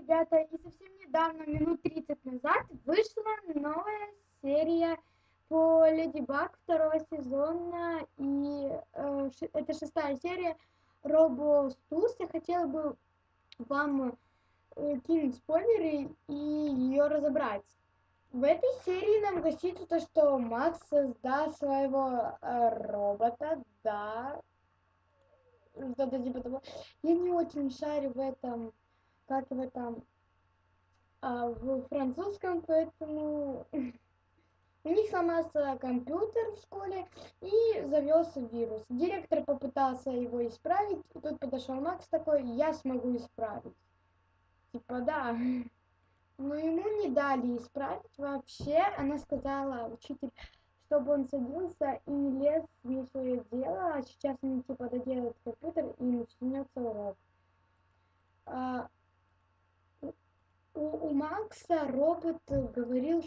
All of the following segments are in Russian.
ребята, и совсем недавно, минут 30 назад, вышла новая серия по Леди Баг второго сезона, и это шестая серия Робостус. Я хотела бы вам кинуть спойлеры и ее разобрать. В этой серии нам говорится то, что Макс создаст своего робота, да, что-то типа того. Я не очень шарю в этом, как в этом, в французском, поэтому у них сломался компьютер в школе и завелся вирус. Директор попытался его исправить, и тут подошел Макс такой: я смогу исправить. Типа да. Но ему не дали исправить вообще. Она сказала, учитель, чтобы он садился и не лез не в свое дело, а сейчас они типа доделают компьютер и начнется урок. У Макса робот говорил,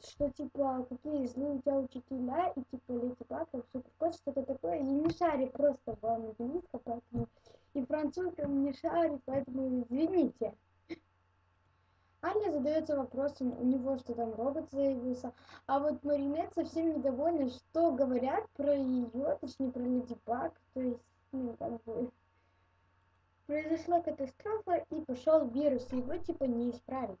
что типа какие злые у тебя учителя, и типа Леди Баг, вообще прикольно, что-то такое. Я не шарю просто в английском, поэтому и французском не шарю, поэтому извините. Аня задается вопросом, у него что там робот заявился, а вот Маринет совсем недовольна, что говорят про ее, точнее про Леди Баг, то есть, ну, как бы, произошла катастрофа и пошел вирус, и его типа не исправить.